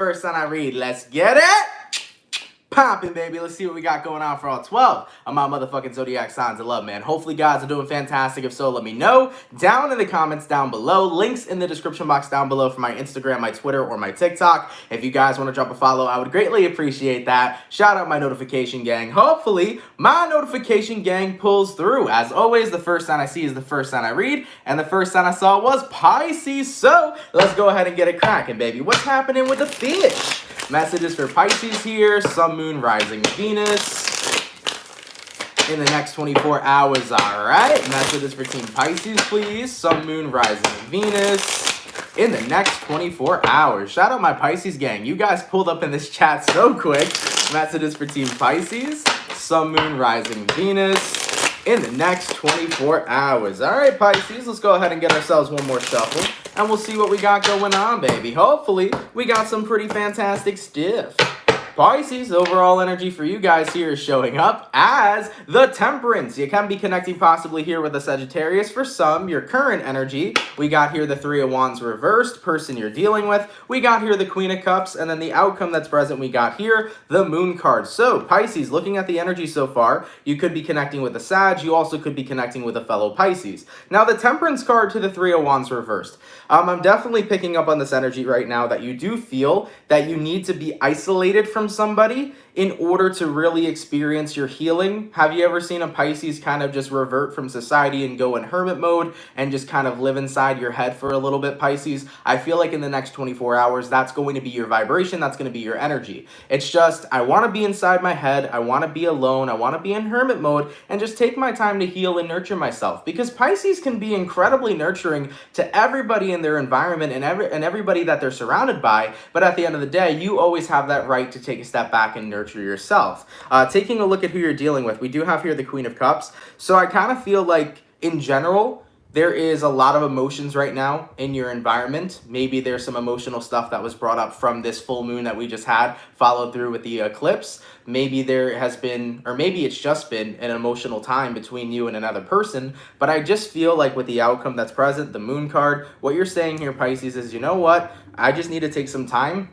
First sign I read, let's get it! Poppin', baby. Let's see what we got going on for all 12 of my motherfucking zodiac signs of love, man. Hopefully, guys are doing fantastic. If so, let me know down in the comments down below. Links in the description box down below for my Instagram, my Twitter, or my TikTok. If you guys want to drop a follow, I would greatly appreciate that. Shout out my notification gang. Hopefully, my notification gang pulls through. As always, the first sign I see is the first sign I read, and the first sign I saw was Pisces. So, let's go ahead and get it cracking, baby. What's happening with the fish? Messages for Pisces here, Sun, Moon, Rising, Venus in the next 24 hours, all right? Messages for Team Pisces, please. Sun, Moon, Rising, Venus in the next 24 hours. Shout out my Pisces gang. You guys pulled up in this chat so quick. Messages for Team Pisces, Sun, Moon, Rising, Venus in the next 24 hours. All right, Pisces, let's go ahead and get ourselves one more shuffle, and we'll see what we got going on, baby. Hopefully, we got some pretty fantastic stuff. Pisces, overall energy for you guys here is showing up as the Temperance. You can be connecting possibly here with the Sagittarius. For some, your current energy, we got here the Three of Wands reversed, person you're dealing with. We got here the Queen of Cups, and then the outcome that's present, we got here the Moon card. So, Pisces, looking at the energy so far, you could be connecting with a Sag. You also could be connecting with a fellow Pisces. Now, the Temperance card to the Three of Wands reversed. I'm definitely picking up on this energy right now that you do feel that you need to be isolated from somebody in order to really experience your healing. Have you ever seen a Pisces kind of just revert from society and go in hermit mode and just kind of live inside your head for a little bit, Pisces? I feel like in the next 24 hours, that's going to be your vibration. That's going to be your energy. It's just, I want to be inside my head. I want to be alone. I want to be in hermit mode and just take my time to heal and nurture myself, because Pisces can be incredibly nurturing to everybody in their environment and everybody that they're surrounded by. But at the end of the day, you always have that right to take a step back and nurture yourself. Taking a look at who you're dealing with, we do have here the Queen of Cups. So I kind of feel like in general, there is a lot of emotions right now in your environment. Maybe there's some emotional stuff that was brought up from this full moon that we just had, followed through with the eclipse. Maybe there has been, or maybe it's just been an emotional time between you and another person. But I just feel like with the outcome that's present, the Moon card, what you're saying here, Pisces, is, you know what? I just need to take some time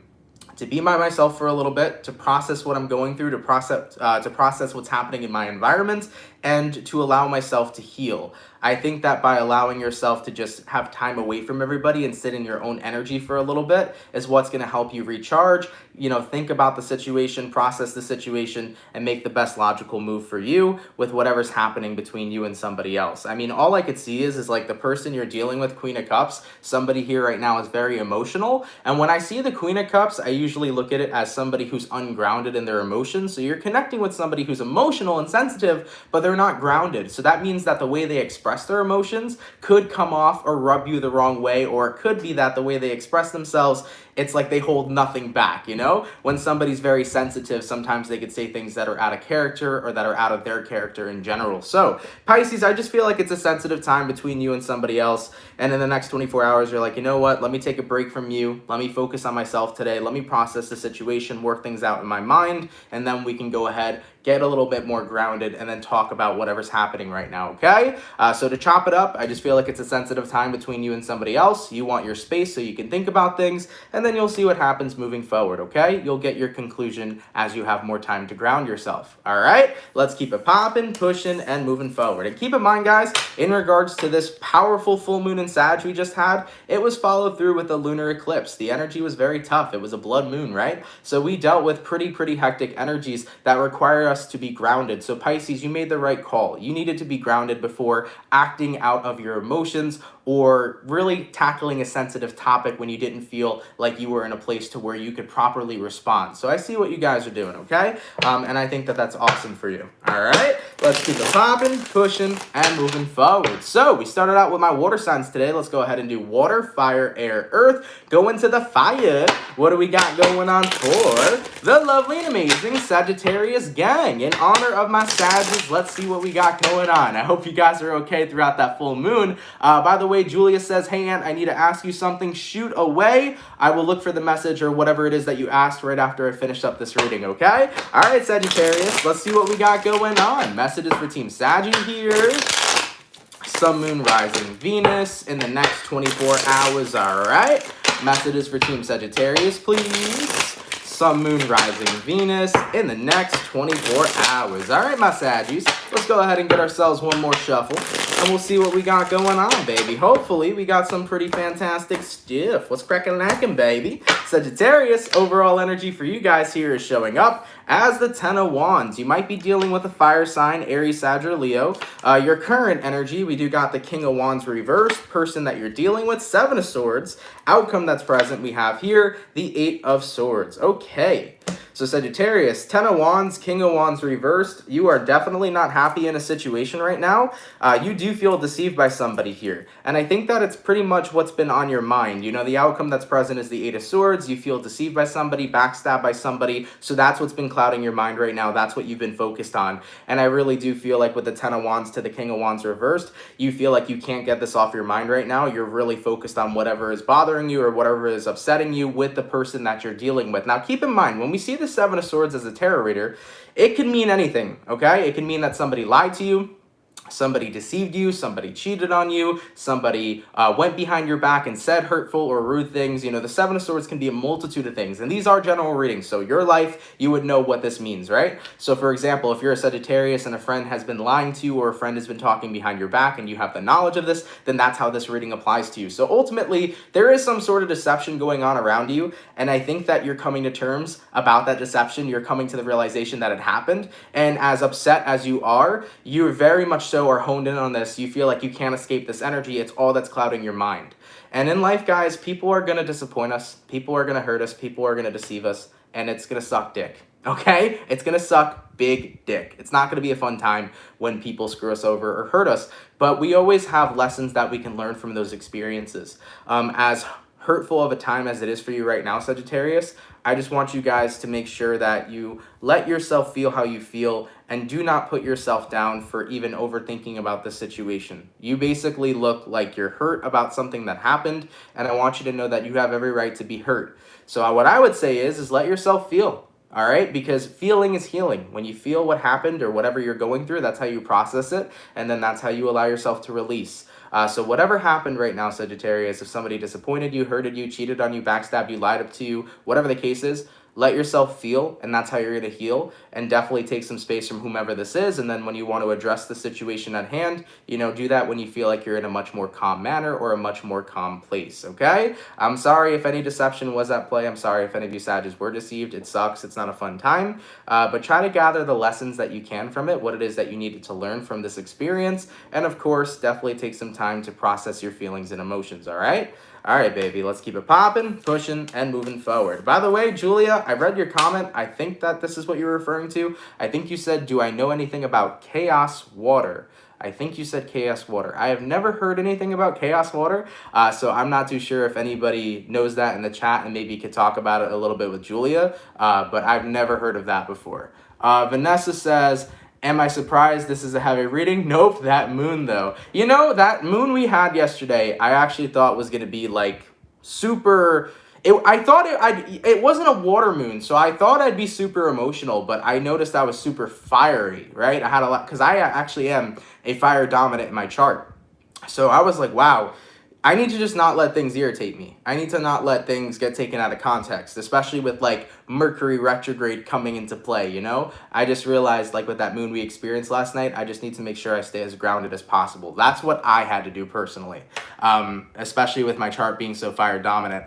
to be by myself for a little bit, to process what I'm going through, to process what's happening in my environment, and to allow myself to heal. I think that by allowing yourself to just have time away from everybody and sit in your own energy for a little bit is what's going to help you recharge. You know, think about the situation, process the situation, and make the best logical move for you with whatever's happening between you and somebody else. I mean, all I could see is like the person you're dealing with, Queen of Cups, somebody here right now is very emotional. And when I see the Queen of Cups, I usually look at it as somebody who's ungrounded in their emotions. So you're connecting with somebody who's emotional and sensitive, but they're not grounded. So that means that the way they express their emotions could come off or rub you the wrong way, or it could be that the way they express themselves, it's like they hold nothing back, you know? When somebody's very sensitive, sometimes they could say things that are out of character or that are out of their character in general. So, Pisces, I just feel like it's a sensitive time between you and somebody else, and in the next 24 hours, you're like, you know what? Let me take a break from you. Let me focus on myself today. Let me process the situation, work things out in my mind, and then we can go ahead, get a little bit more grounded, and then talk about whatever's happening right now, okay? So to chop it up, I just feel like it's a sensitive time between you and somebody else. You want your space so you can think about things, and then you'll see what happens moving forward, okay? You'll get your conclusion as you have more time to ground yourself, all right? Let's keep it popping, pushing, and moving forward. And keep in mind, guys, in regards to this powerful full moon in Sag we just had, it was followed through with a lunar eclipse. The energy was very tough. It was a blood moon, right? So we dealt with pretty hectic energies that require us to be grounded. So Pisces, you made the right call. You needed to be grounded before acting out of your emotions or really tackling a sensitive topic when you didn't feel like you were in a place to where you could properly respond. So I see what you guys are doing, okay? And I think that that's awesome for you. All right, let's keep it popping, pushing, and moving forward. So we started out with my water signs today. Let's go ahead and do water, fire, air, earth. Go into the fire. What do we got going on for the lovely and amazing Sagittarius gang? In honor of my Sagittarius, let's see what we got going on. I hope you guys are okay throughout that full moon. By the way, Julia says, hey, Aunt, I need to ask you something. Shoot away. I will look for the message or whatever it is that you asked right after I finish up this reading, okay? All right, Sagittarius, let's see what we got going on. Messages for Team Saggy here. Sun, Moon, Rising, Venus in the next 24 hours, all right? Messages for Team Sagittarius, please. Sun, Moon, Rising, Venus in the next 24 hours. All right, my Saggies, let's go ahead and get ourselves one more shuffle, and we'll see what we got going on, baby. Hopefully, we got some pretty fantastic stuff. What's crackin', baby? Sagittarius, overall energy for you guys here is showing up as the Ten of Wands. You might be dealing with a fire sign, Aries, Sag, or Leo. Your current energy, we do got the King of Wands reversed, person that you're dealing with, Seven of Swords. Outcome that's present, we have here the Eight of Swords. Okay. So Sagittarius, Ten of Wands, King of Wands reversed. You are definitely not happy in a situation right now. You do feel deceived by somebody here. And I think that it's pretty much what's been on your mind. You know, the outcome that's present is the Eight of Swords. You feel deceived by somebody, backstabbed by somebody. So that's what's been clouding your mind right now. That's what you've been focused on. And I really do feel like with the Ten of Wands to the King of Wands reversed, you feel like you can't get this off your mind right now. You're really focused on whatever is bothering you or whatever is upsetting you with the person that you're dealing with. Now, keep in mind, when we see the Seven of Swords as a tarot reader, it can mean anything, okay? It can mean that somebody lied to you, somebody deceived you, somebody cheated on you, somebody went behind your back and said hurtful or rude things. You know, the Seven of Swords can be a multitude of things, and these are general readings, so your life, you would know what this means, right? So for example, if you're a Sagittarius and a friend has been lying to you or a friend has been talking behind your back and you have the knowledge of this, then that's how this reading applies to you. So ultimately, there is some sort of deception going on around you, and I think that you're coming to terms about that deception. You're coming to the realization that it happened, and as upset as you are, you're very much so are honed in on this. You feel like you can't escape this energy. It's all that's clouding your mind. And in life, guys, people are going to disappoint us. People are going to hurt us. People are going to deceive us. And it's going to suck dick. Okay? It's going to suck big dick. It's not going to be a fun time when people screw us over or hurt us. But we always have lessons that we can learn from those experiences. As hurtful of a time as it is for you right now, Sagittarius, I just want you guys to make sure that you let yourself feel how you feel and do not put yourself down for even overthinking about the situation. You basically look like you're hurt about something that happened, and I want you to know that you have every right to be hurt. So what I would say is let yourself feel, all right? Because feeling is healing. When you feel what happened or whatever you're going through, that's how you process it, and then that's how you allow yourself to release. So whatever happened right now, Sagittarius, if somebody disappointed you, hurted you, cheated on you, backstabbed you, lied up to you, whatever the case is, let yourself feel, and that's how you're going to heal, and definitely take some space from whomever this is, and then when you want to address the situation at hand, you know, do that when you feel like you're in a much more calm manner or a much more calm place, okay? I'm sorry if any deception was at play. I'm sorry if any of you Sagittarius were deceived. It sucks. It's not a fun time, but try to gather the lessons that you can from it, what it is that you needed to learn from this experience, and of course, definitely take some time to process your feelings and emotions, all right? All right, baby, let's keep it popping, pushing, and moving forward. By the way, Julia, I read your comment. I think that this is what you're referring to. I think you said, do I know anything about chaos water? I think you said chaos water. I have never heard anything about chaos water, so I'm not too sure if anybody knows that in the chat and maybe could talk about it a little bit with Julia, but I've never heard of that before. Vanessa says, am I surprised this is a heavy reading? Nope, that moon though. You know, that moon we had yesterday, I actually thought was going to be like super... It wasn't a water moon, so I thought I'd be super emotional, but I noticed I was super fiery, right? I had a lot, because I actually am a fire dominant in my chart. So I was like, wow, I need to just not let things irritate me. I need to not let things get taken out of context, especially with like Mercury retrograde coming into play, you know? I just realized like with that moon we experienced last night, I just need to make sure I stay as grounded as possible. That's what I had to do personally, especially with my chart being so fire dominant.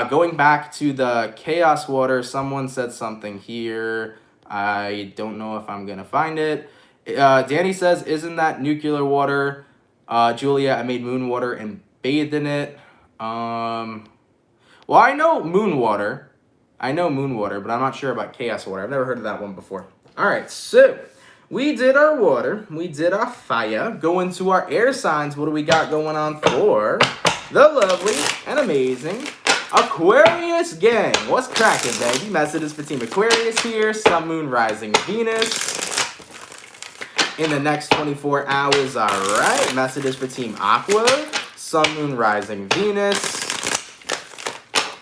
Going back to the chaos water, someone said something here. I don't know if I'm going to find it. Danny says, isn't that nuclear water? Julia, I made moon water and bathed in it. Well, I know moon water. I know moon water, but I'm not sure about chaos water. I've never heard of that one before. All right, so we did our water. We did our fire. Go into our air signs. What do we got going on for the lovely and amazing Aquarius gang? What's cracking, baby? Messages for Team Aquarius here. Sun, Moon, Rising, Venus in the next 24 hours. All right, messages for Team Aqua. Sun, Moon, Rising, Venus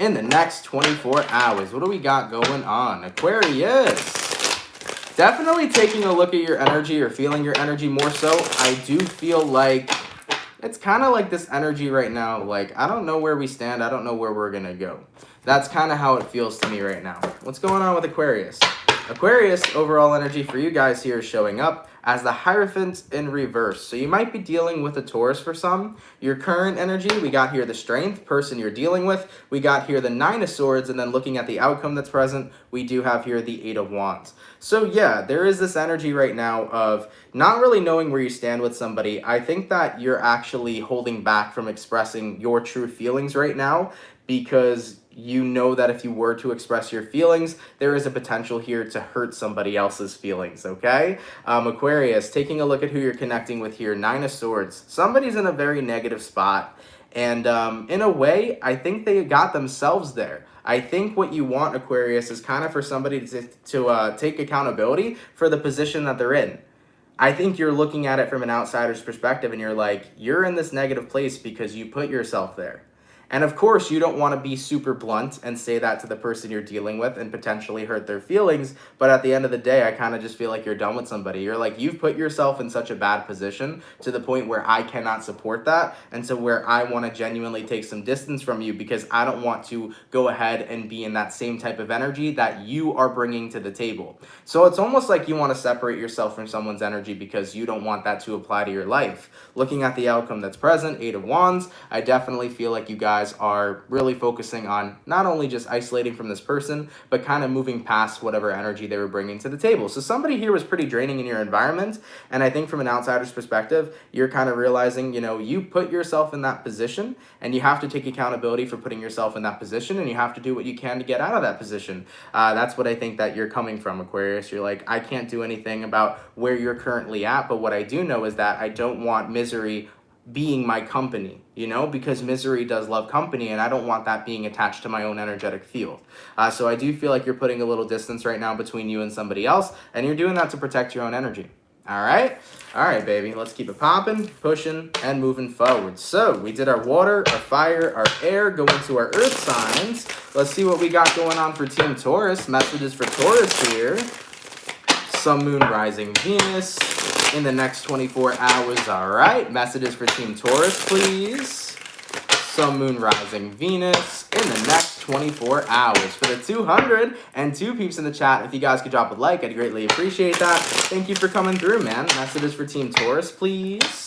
in the next 24 hours. What do we got going on? Aquarius. Definitely taking a look at your energy or feeling your energy more so. I do feel like It's kind of like this energy right now, like, I don't know where we stand, I don't know where we're gonna go. That's kind of how it feels to me right now. What's going on with Aquarius? Aquarius, overall energy for you guys here is showing up as the Hierophant in reverse. So you might be dealing with a Taurus for some. Your current energy, we got here the Strength, person you're dealing with. We got here the Nine of Swords, and then looking at the outcome that's present, we do have here the Eight of Wands. So yeah, there is this energy right now of not really knowing where you stand with somebody. I think that you're actually holding back from expressing your true feelings right now, because you know that if you were to express your feelings, there is a potential here to hurt somebody else's feelings, okay? Aquarius, taking a look at who you're connecting with here, Nine of Swords. Somebody's in a very negative spot, and in a way, I think they got themselves there. I think what you want, Aquarius, is kind of for somebody to take accountability for the position that they're in. I think you're looking at it from an outsider's perspective, and you're like, you're in this negative place because you put yourself there. And of course, you don't want to be super blunt and say that to the person you're dealing with and potentially hurt their feelings. But at the end of the day, I kind of just feel like you're done with somebody. You're like, you've put yourself in such a bad position to the point where I cannot support that. And so where I want to genuinely take some distance from you, because I don't want to go ahead and be in that same type of energy that you are bringing to the table. So it's almost like you want to separate yourself from someone's energy because you don't want that to apply to your life. Looking at the outcome that's present, Eight of Wands, I definitely feel like you guys are really focusing on not only just isolating from this person, but kind of moving past whatever energy they were bringing to the table. So somebody here was pretty draining in your environment, and I think from an outsider's perspective, you're kind of realizing, you know, you put yourself in that position, and you have to take accountability for putting yourself in that position, and you have to do what you can to get out of that position. That's what I think that you're coming from, Aquarius. You're like, I can't do anything about where you're currently at, but what I do know is that I don't want misery being my company, you know, because misery does love company, and I don't want that being attached to my own energetic field. So I do feel like you're putting a little distance right now between you and somebody else, and you're doing that to protect your own energy. All right, baby, let's keep it popping, pushing, and moving forward. So we did our water, our fire, our air, go into our earth signs. Let's see what we got going on for Team Taurus. Messages for Taurus here. Sun, Moon, Rising, Venus in the next 24 hours. All right, messages for Team Taurus, please. Sun, Moon, Rising, Venus in the next 24 hours. For the 202 peeps in the chat, if you guys could drop a like, I'd greatly appreciate that. Thank you for coming through, man. Messages for Team Taurus, please.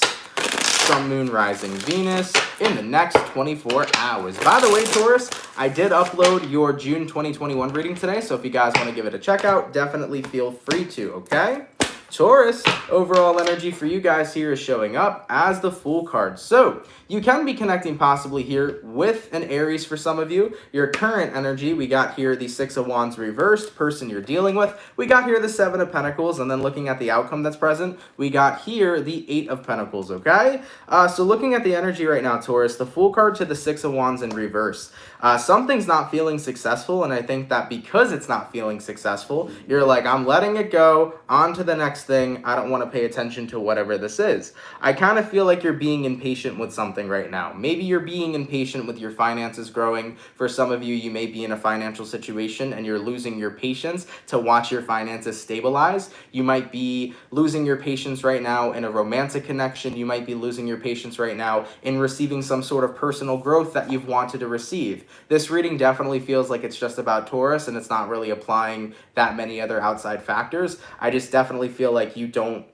Sun, Moon, Rising, Venus in the next 24 hours. By the way, Taurus, I did upload your June 2021 reading today, so if you guys want to give it a check out, definitely feel free to, okay? Taurus, overall energy for you guys here is showing up as the Fool card. So you can be connecting possibly here with an Aries for some of you. Your current energy, we got here the Six of Wands reversed, person you're dealing with. We got here the Seven of Pentacles, and then looking at the outcome that's present, we got here the Eight of Pentacles, okay? So looking at the energy right now, Taurus, the Fool card to the Six of Wands in reverse. Something's not feeling successful, and I think that because it's not feeling successful, you're like, I'm letting it go, on to the next thing. I don't want to pay attention to whatever this is. I kind of feel like you're being impatient with something right now. Maybe you're being impatient with your finances growing. For some of you, you may be in a financial situation and you're losing your patience to watch your finances stabilize. You might be losing your patience right now in a romantic connection. You might be losing your patience right now in receiving some sort of personal growth that you've wanted to receive. This reading definitely feels like it's just about Taurus, and it's not really applying that many other outside factors. I just definitely feel like you don't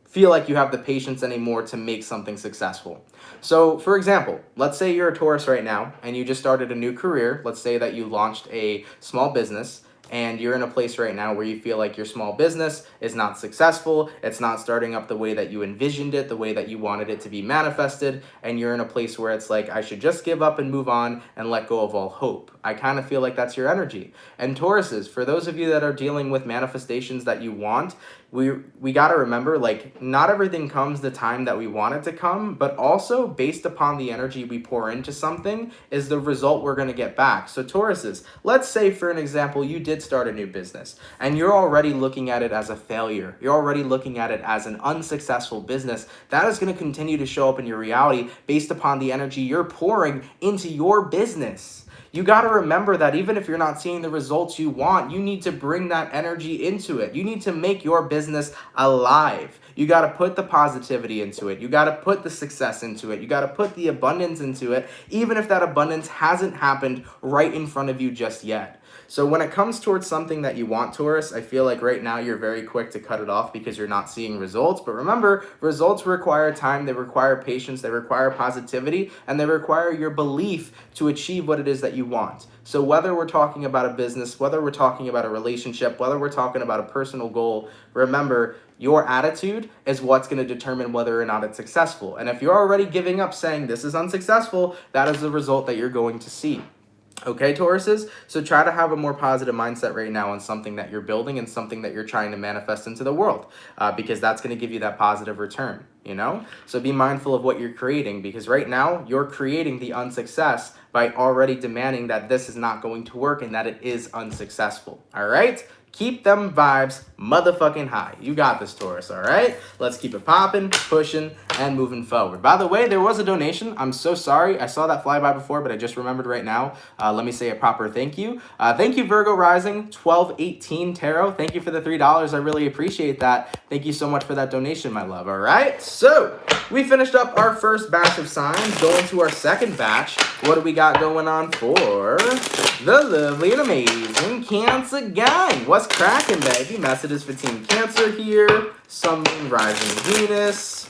feel like you have the patience anymore to make something successful. So, for example, let's say you're a Taurus right now and you just started a new career. Let's say that you launched a small business, and you're in a place right now where you feel like your small business is not successful, it's not starting up the way that you envisioned it, the way that you wanted it to be manifested, and you're in a place where it's like, I should just give up and move on and let go of all hope. I kind of feel like that's your energy. And Tauruses, for those of you that are dealing with manifestations that you want, we got to remember, like, not everything comes the time that we want it to come, but also based upon the energy we pour into something is the result we're going to get back. So Tauruses, let's say for an example, you did start a new business and you're already looking at it as a failure. You're already looking at it as an unsuccessful business. That is going to continue to show up in your reality based upon the energy you're pouring into your business. you got to remember that even if you're not seeing the results you want, you need to bring that energy into it. You need to make your business alive. You got to put the positivity into it. You got to put the success into it. You got to put the abundance into it, even if that abundance hasn't happened right in front of you just yet. So when it comes towards something that you want, Taurus, I feel like right now you're very quick to cut it off because you're not seeing results. But remember, results require time, they require patience, they require positivity, and they require your belief to achieve what it is that you want. So whether we're talking about a business, whether we're talking about a relationship, whether we're talking about a personal goal, remember, your attitude is what's going to determine whether or not it's successful. And if you're already giving up saying this is unsuccessful, that is the result that you're going to see. Okay, Tauruses? So try to have a more positive mindset right now on something that you're building and something that you're trying to manifest into the world, because that's going to give you that positive return, you know? So be mindful of what you're creating, because right now you're creating the unsuccess by already demanding that this is not going to work and that it is unsuccessful, all right? Keep them vibes motherfucking high. You got this, Taurus, all right? Let's keep it popping, pushing, and moving forward. By the way, there was a donation. I'm so sorry. I saw that fly by before, but I just remembered right now. Let me say a proper thank you. Thank you, Virgo Rising, 1218 Tarot. Thank you for the $3. I really appreciate that. Thank you so much for that donation, my love, all right? So we finished up our first batch of signs. Going to our second batch. What do we got going on for the lovely and amazing Cancer gang? What's cracking, baby? Messages for Team Cancer here. Sun, Moon, Rising, Venus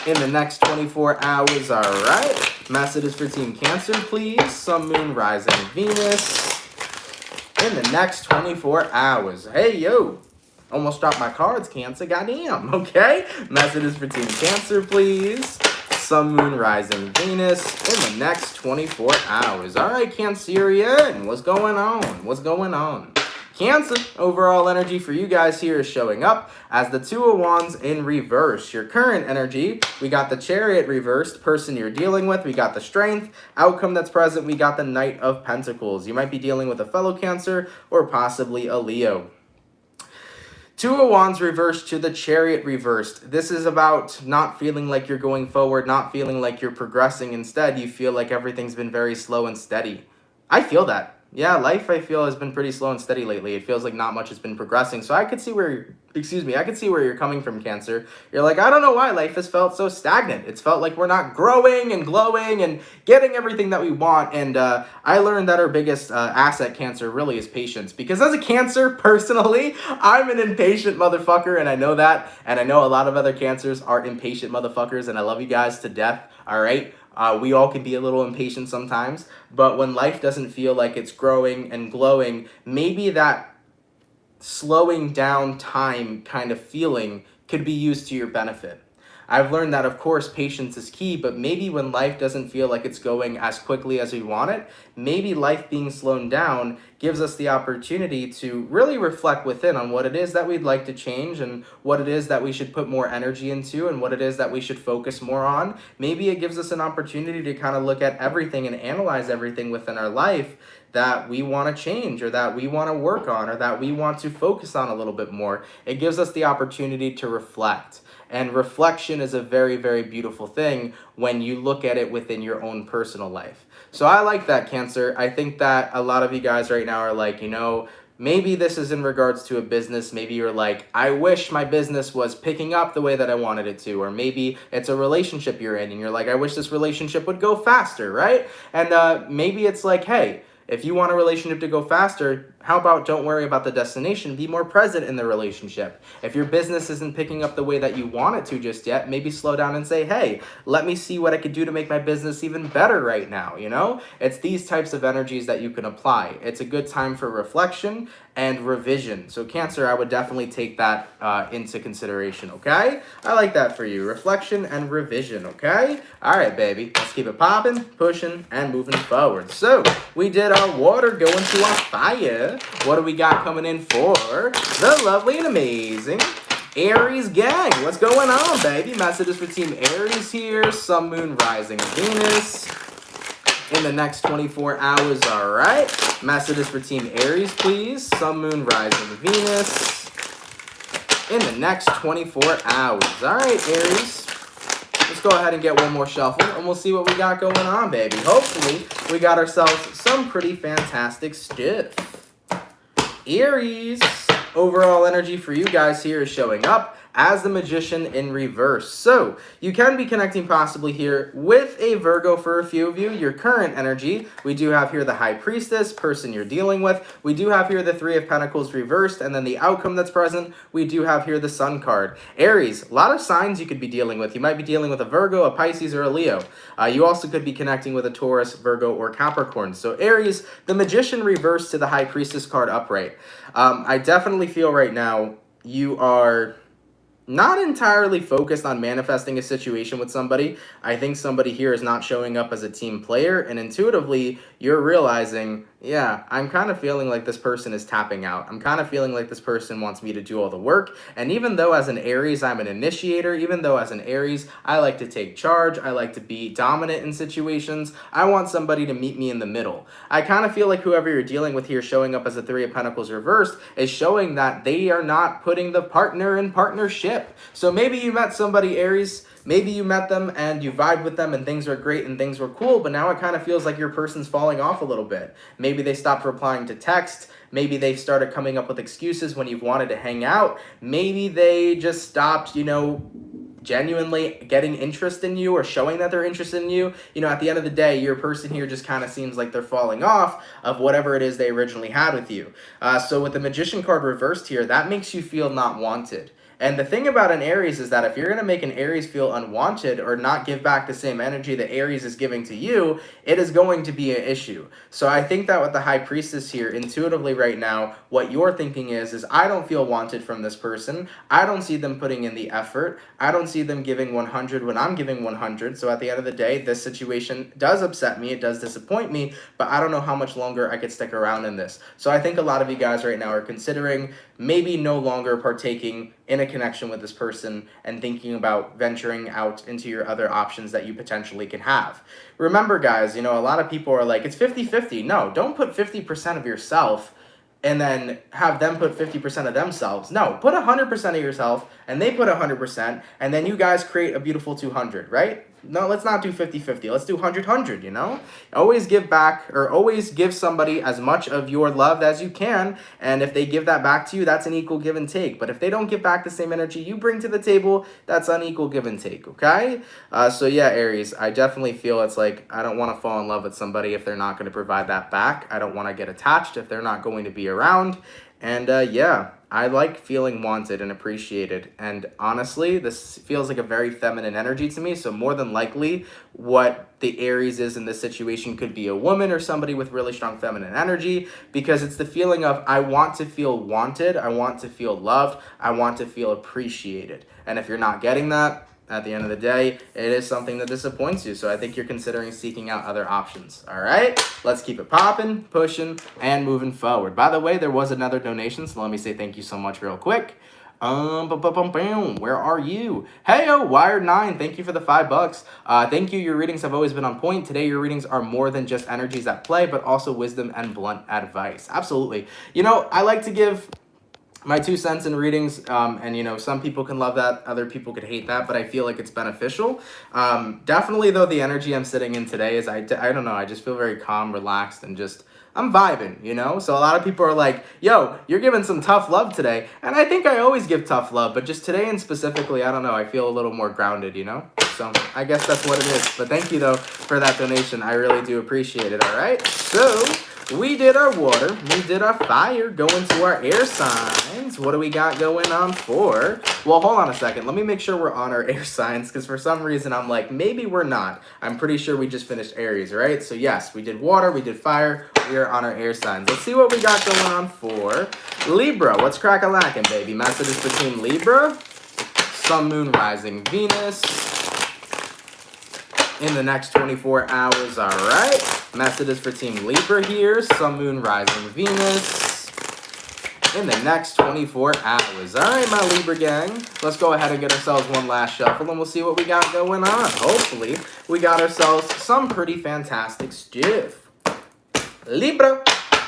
in the next 24 hours, all right? Messages for Team Cancer, please. Sun, Moon, Rising, Venus in the next 24 hours. Hey, yo. Almost dropped my cards, Cancer. Goddamn, okay? Messages for Team Cancer, please. Sun, Moon, Rising, Venus in the next 24 hours. All right, Cancerian, what's going on? What's going on? Cancer, overall energy for you guys here is showing up as the Two of Wands in reverse. Your current energy, we got the Chariot reversed, person you're dealing with. We got the Strength, outcome that's present. We got the Knight of Pentacles. You might be dealing with a fellow Cancer or possibly a Leo. Two of Wands reversed to the Chariot reversed. This is about not feeling like you're going forward, not feeling like you're progressing. Instead, you feel like everything's been very slow and steady. I feel that. Yeah, life, I feel, has been pretty slow and steady lately. It feels like not much has been progressing. So I could see where, I could see where you're coming from, Cancer. You're like, I don't know why life has felt so stagnant. It's felt like we're not growing and glowing and getting everything that we want. And I learned that our biggest asset, Cancer, really is patience. Because as a Cancer, personally, I'm an impatient motherfucker, and I know that. And I know a lot of other Cancers are impatient motherfuckers, and I love you guys to death, all right? We all can be a little impatient sometimes, but when life doesn't feel like it's growing and glowing, maybe that slowing down time kind of feeling could be used to your benefit. I've learned that, of course, patience is key, but maybe when life doesn't feel like it's going as quickly as we want it, maybe life being slowed down gives us the opportunity to really reflect within on what it is that we'd like to change and what it is that we should put more energy into and what it is that we should focus more on. Maybe it gives us an opportunity to kind of look at everything and analyze everything within our life that we want to change or that we want to work on or that we want to focus on a little bit more. It gives us the opportunity to reflect. And reflection is a very, very beautiful thing when you look at it within your own personal life. So I like that, Cancer. I think that a lot of you guys right now are like, you know, maybe this is in regards to a business. Maybe you're like, I wish my business was picking up the way that I wanted it to. Or maybe it's a relationship you're in and you're like, I wish this relationship would go faster, right? And maybe it's like, hey, if you want a relationship to go faster, how about don't worry about the destination, be more present in the relationship. If your business isn't picking up the way that you want it to just yet, maybe slow down and say, hey, let me see what I could do to make my business even better right now, you know? It's these types of energies that you can apply. It's a good time for reflection and revision. So Cancer, I would definitely take that into consideration, okay? I like that for you, reflection and revision, okay? All right, baby, let's keep it popping, pushing, and moving forward. So we did our water, going to our fire. What do we got coming in for the lovely and amazing Aries gang? What's going on, baby? Messages for Team Aries here. Sun, Moon, Rising, Venus in the next 24 hours, all right? Messages for Team Aries, please. Sun, Moon, Rising, Venus in the next 24 hours. All right, Aries. Let's go ahead and get one more shuffle, and we'll see what we got going on, baby. Hopefully, we got ourselves some pretty fantastic stuff. Aries, overall energy for you guys here is showing up as the Magician in reverse. So you can be connecting possibly here with a Virgo for a few of you. Your current energy, we do have here the High Priestess, person you're dealing with. We do have here the Three of Pentacles reversed, and then the outcome that's present, we do have here the Sun card. Aries, a lot of signs you could be dealing with. You might be dealing with a Virgo, a Pisces, or a Leo. You also could be connecting with a Taurus, Virgo, or Capricorn. So Aries, the Magician reversed to the High Priestess card upright. I definitely feel right now you are not entirely focused on manifesting a situation with somebody. I think somebody here is not showing up as a team player, and intuitively you're realizing, yeah, I'm kind of feeling like this person is tapping out. I'm kind of feeling like this person wants me to do all the work. And even though as an Aries, I'm an initiator, even though as an Aries, I like to take charge, I like to be dominant in situations, I want somebody to meet me in the middle. I kind of feel like whoever you're dealing with here showing up as a Three of Pentacles reversed is showing that they are not putting the partner in partnership. So maybe you met somebody, Aries, maybe you met them and you vibed with them and things were great and things were cool, but now it kind of feels like your person's falling off a little bit. Maybe they stopped replying to text. Maybe they started coming up with excuses when you've wanted to hang out. Maybe they just stopped, genuinely getting interest in you or showing that they're interested in you. At the end of the day, your person here just kind of seems like they're falling off of whatever it is they originally had with you. So with the Magician card reversed here, that makes you feel not wanted. And the thing about an Aries is that if you're going to make an Aries feel unwanted or not give back the same energy that Aries is giving to you, it is going to be an issue. So I think that with the High Priestess here, intuitively right now, what you're thinking is I don't feel wanted from this person. I don't see them putting in the effort. I don't see them giving 100 when I'm giving 100. So at the end of the day, this situation does upset me. It does disappoint me, but I don't know how much longer I could stick around in this. So I think a lot of you guys right now are considering maybe no longer partaking in a connection with this person and thinking about venturing out into your other options that you potentially can have. Remember, guys, a lot of people are like, it's 50-50. No, don't put 50% of yourself and then have them put 50% of themselves. No, put 100% of yourself and they put 100%, and then you guys create a beautiful 200, right? No, let's not do 50-50. Let's do 100-100, Always give back, or always give somebody as much of your love as you can, and if they give that back to you, that's an equal give and take. But if they don't give back the same energy you bring to the table, that's unequal give and take, okay? So yeah, Aries, I definitely feel it's like I don't want to fall in love with somebody if they're not going to provide that back. I don't want to get attached if they're not going to be around. And yeah, I like feeling wanted and appreciated. And honestly, this feels like a very feminine energy to me. So more than likely, what the Aries is in this situation could be a woman or somebody with really strong feminine energy, because it's the feeling of I want to feel wanted, I want to feel loved, I want to feel appreciated. And if you're not getting that, at the end of the day, it is something that disappoints you. So I think you're considering seeking out other options. All right, let's keep it popping, pushing, and moving forward. By the way, there was another donation, so let me say thank you so much real quick. Where are you? Heyo, Wired9, thank you for the $5. Thank you. Your readings have always been on point. Today, your readings are more than just energies at play, but also wisdom and blunt advice. Absolutely. I like to give my 2 cents in readings, and some people can love that, other people could hate that, but I feel like it's beneficial. Definitely though, the energy I'm sitting in today is I don't know, I just feel very calm, relaxed, and just I'm vibing, so a lot of people are like, yo, you're giving some tough love today, and I think I always give tough love, but just today and specifically, I don't know, I feel a little more grounded, so I guess that's what it is. But thank you though for that donation. I really do appreciate it. All right, so we did our water, we did our fire, going to our air signs. What do we got going on for? Well, hold on a second. Let me make sure we're on our air signs, because for some reason I'm like, maybe we're not. I'm pretty sure we just finished Aries, right? So yes, we did water, we did fire, we are on our air signs. Let's see what we got going on for Libra. What's crack-a-lackin', baby? Messages between Libra, Sun, Moon, Rising, Venus in the next 24 hours. All right. Messages for Team Libra here. Sun, Moon, Rising, Venus in the next 24 hours. All right, my Libra gang. Let's go ahead and get ourselves one last shuffle, and we'll see what we got going on. Hopefully, we got ourselves some pretty fantastic stuff. Libra,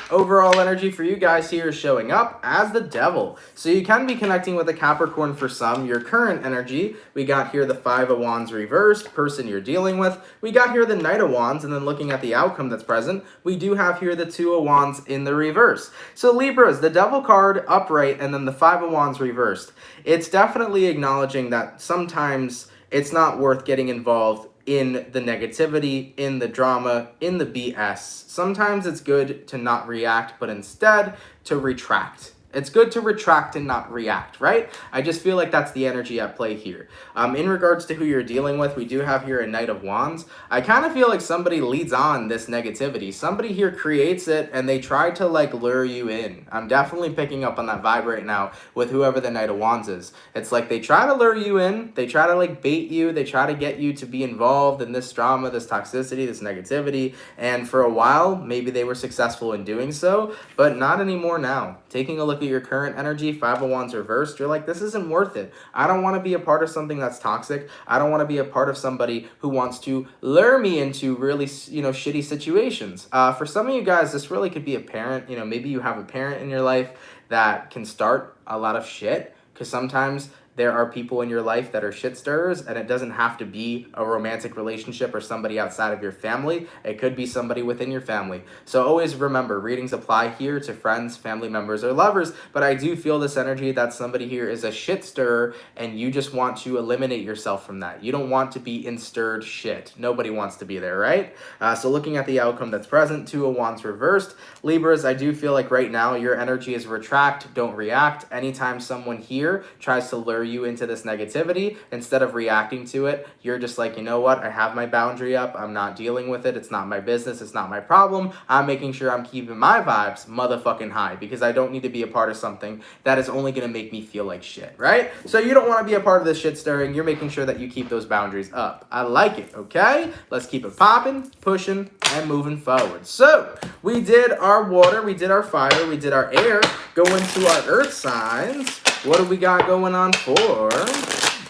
Overall energy for you guys here is showing up as the Devil. So you can be connecting with a Capricorn for some. Your current energy, we got here the Five of Wands reversed, person you're dealing with. We got here the Knight of Wands, and then looking at the outcome that's present, we do have here the Two of Wands in the reverse. So Libras, the Devil card upright, and then the Five of Wands reversed. It's definitely acknowledging that sometimes it's not worth getting involved in the negativity, in the drama, in the BS. Sometimes it's good to not react, but instead to retract. It's good to retract and not react, right? I just feel like that's the energy at play here. In regards to who you're dealing with, we do have here a Knight of Wands. I kind of feel like somebody leads on this negativity. Somebody here creates it and they try to like lure you in. I'm definitely picking up on that vibe right now with whoever the Knight of Wands is. It's like they try to lure you in. They try to like bait you. They try to get you to be involved in this drama, this toxicity, this negativity. And for a while, maybe they were successful in doing so, but not anymore now. Taking a look at your current energy, Five of Wands reversed, you're like, this isn't worth it. I don't want to be a part of something that's toxic. I don't want to be a part of somebody who wants to lure me into really, shitty situations. For some of you guys, this really could be a parent. Maybe you have a parent in your life that can start a lot of shit, because sometimes there are people in your life that are shit stirrers, and it doesn't have to be a romantic relationship or somebody outside of your family. It could be somebody within your family. So always remember, readings apply here to friends, family members, or lovers, but I do feel this energy that somebody here is a shit stirrer, and you just want to eliminate yourself from that. You don't want to be in stirred shit. Nobody wants to be there, right? So looking at the outcome that's present, Two of Wands reversed. Libras, I do feel like right now your energy is retract, don't react. Anytime someone here tries to lure you into this negativity, instead of reacting to it, you're just like, you know what, I have my boundary up, I'm not dealing with it, it's not my business, it's not my problem, I'm making sure I'm keeping my vibes motherfucking high, because I don't need to be a part of something that is only going to make me feel like shit, right? So you don't want to be a part of this shit stirring, you're making sure that you keep those boundaries up. I like it, okay? Let's keep it popping, pushing, and moving forward. So we did our water, we did our fire, we did our air. Go into our earth signs. What do we got going on for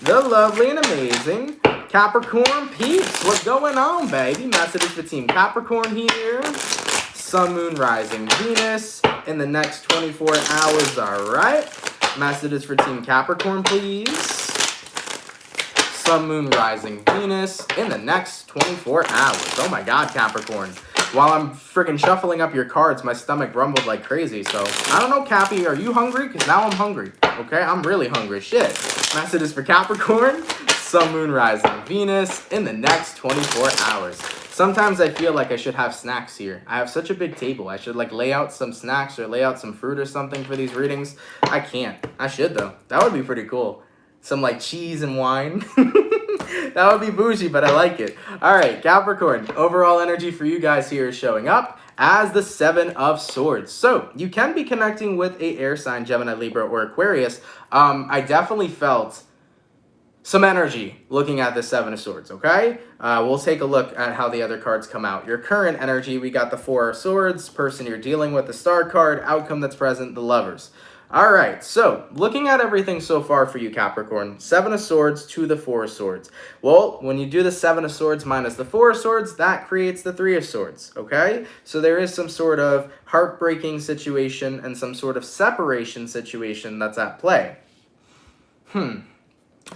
the lovely and amazing Capricorn peeps? What's going on, baby? Messages for Team Capricorn here. Sun, Moon, Rising, Venus in the next 24 hours, all right? Messages for Team Capricorn, please. Sun, Moon, Rising, Venus in the next 24 hours. Oh my God, Capricorn. While I'm freaking shuffling up your cards, my stomach rumbled like crazy. So, I don't know, Cappy, are you hungry? Because now I'm hungry, okay? I'm really hungry. Shit. Messages for Capricorn, Sun, Moon, Rising, Venus in the next 24 hours. Sometimes I feel like I should have snacks here. I have such a big table. I should like lay out some snacks or lay out some fruit or something for these readings. I can't. I should though. That would be pretty cool. Some like cheese and wine. That would be bougie, but I like it. All right, Capricorn, overall energy for you guys here is showing up as the Seven of Swords. So you can be connecting with a air sign, Gemini, Libra, or Aquarius. I definitely felt some energy looking at the Seven of Swords, okay? We'll take a look at how the other cards come out. Your current energy, we got the Four of Swords, person you're dealing with, the Star card, outcome that's present, the Lovers. All right, so looking at everything so far for you, Capricorn, Seven of Swords to the Four of Swords. Well, when you do the Seven of Swords minus the Four of Swords, that creates the Three of Swords, okay? So there is some sort of heartbreaking situation and some sort of separation situation that's at play.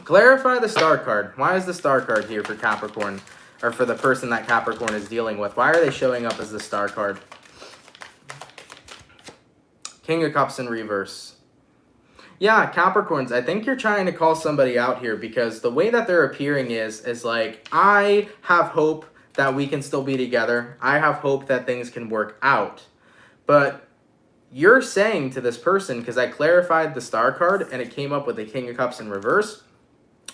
Clarify the Star card. Why is the Star card here for Capricorn, or for the person that Capricorn is dealing with? Why are they showing up as the Star card? King of Cups in reverse. Yeah, Capricorns, I think you're trying to call somebody out here, because the way that they're appearing is like, I have hope that we can still be together. I have hope that things can work out. But you're saying to this person, because I clarified the Star card and it came up with the King of Cups in reverse,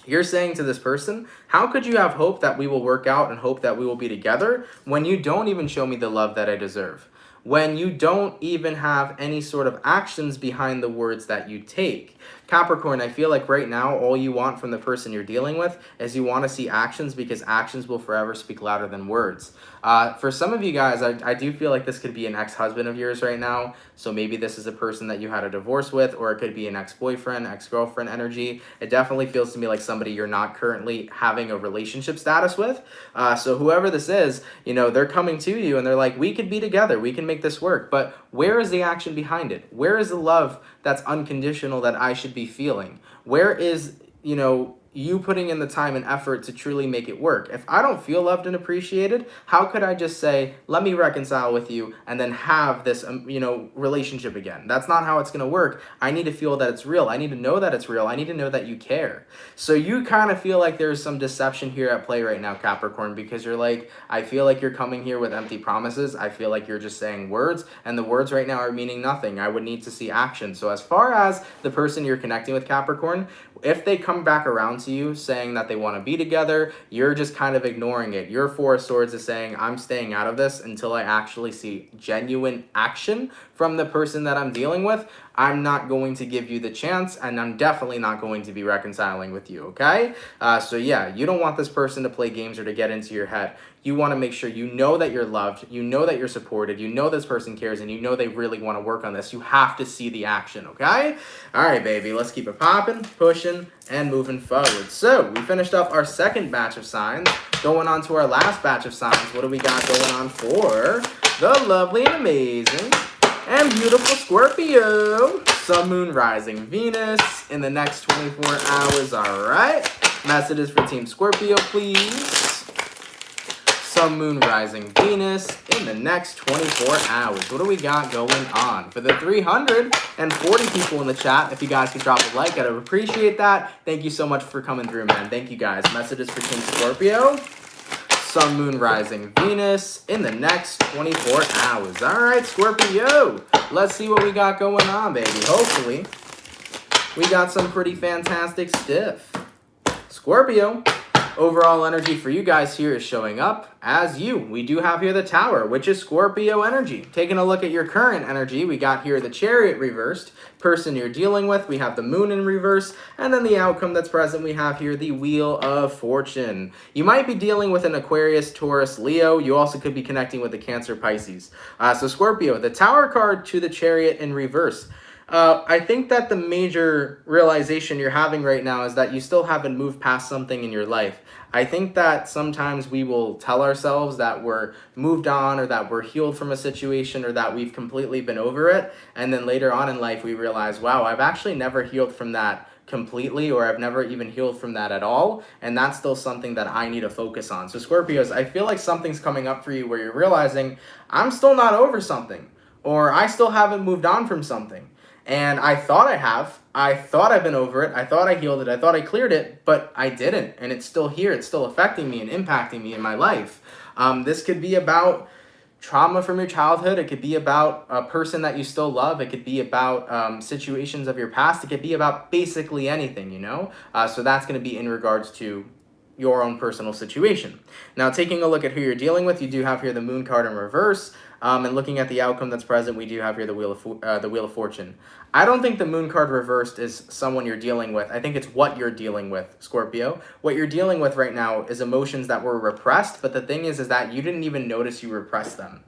you're saying to this person, how could you have hope that we will work out and hope that we will be together when you don't even show me the love that I deserve? When you don't even have any sort of actions behind the words that you take. Capricorn, I feel like right now, all you want from the person you're dealing with is you want to see actions, because actions will forever speak louder than words. For some of you guys, I do feel like this could be an ex-husband of yours right now. So maybe this is a person that you had a divorce with, or it could be an ex-boyfriend, ex-girlfriend energy. It definitely feels to me like somebody you're not currently having a relationship status with. So whoever this is, you know, they're coming to you and they're like, we could be together, we can make this work. But where is the action behind it? Where is the love that's unconditional that I should be feeling? Where is, you know, you putting in the time and effort to truly make it work? If I don't feel loved and appreciated, how could I just say, let me reconcile with you and then have this, you know, relationship again? That's not how it's going to work. I need to feel that it's real. I need to know that it's real. I need to know that you care. So you kind of feel like there's some deception here at play right now, Capricorn, because you're like, I feel like you're coming here with empty promises. I feel like you're just saying words, and the words right now are meaning nothing. I would need to see action. So as far as the person you're connecting with, Capricorn, if they come back around to you saying that they want to be together, you're just kind of ignoring it. Your Four of Swords is saying, I'm staying out of this until I actually see genuine action from the person that I'm dealing with. I'm not going to give you the chance, and I'm definitely not going to be reconciling with you, okay? So yeah, you don't want this person to play games or to get into your head. You want to make sure you know that you're loved, you know that you're supported, you know this person cares, and you know they really want to work on this. You have to see the action, okay? All right, baby, let's keep it popping, pushing, and moving forward. So we finished up our second batch of signs. Going on to our last batch of signs. What do we got going on for the lovely and amazing and beautiful Scorpio? Sun, Moon, Rising, Venus in the next 24 hours, all right? Messages for Team Scorpio, please. Sun, Moon, Rising, Venus in the next 24 hours. What do we got going on? For the 340 people in the chat, if you guys could drop a like, I'd appreciate that. Thank you so much for coming through, man. Thank you, guys. Messages for Team Scorpio. Sun, Moon, Rising, Venus in the next 24 hours. All right, Scorpio. Let's see what we got going on, baby. Hopefully, we got some pretty fantastic stuff. Scorpio. Overall energy for you guys here is showing up as you. We do have here the Tower, which is Scorpio energy. Taking a look at your current energy, we got here the Chariot reversed, person you're dealing with, we have the Moon in reverse, and then the outcome that's present, we have here the Wheel of Fortune. You might be dealing with an Aquarius, Taurus, Leo. You also could be connecting with the Cancer, Pisces. So Scorpio, the Tower card to the Chariot in reverse. I think that the major realization you're having right now is that you still haven't moved past something in your life. I think that sometimes we will tell ourselves that we're moved on, or that we're healed from a situation, or that we've completely been over it. And then later on in life, we realize, wow, I've actually never healed from that completely, or I've never even healed from that at all. And that's still something that I need to focus on. So Scorpios, I feel like something's coming up for you where you're realizing I'm still not over something, or I still haven't moved on from something. And I thought I have. I thought I've been over it. I thought I healed it. I thought I cleared it, but I didn't. And it's still here. It's still affecting me and impacting me in my life. This could be about trauma from your childhood. It could be about a person that you still love. It could be about situations of your past. It could be about basically anything, you know? So that's going to be in regards to your own personal situation. Now, taking a look at who you're dealing with, you do have here the Moon card in reverse. And looking at the outcome that's present, we do have here the Wheel of Fortune. I don't think the Moon card reversed is someone you're dealing with. I think it's what you're dealing with, Scorpio. What you're dealing with right now is emotions that were repressed, but the thing is that you didn't even notice you repressed them.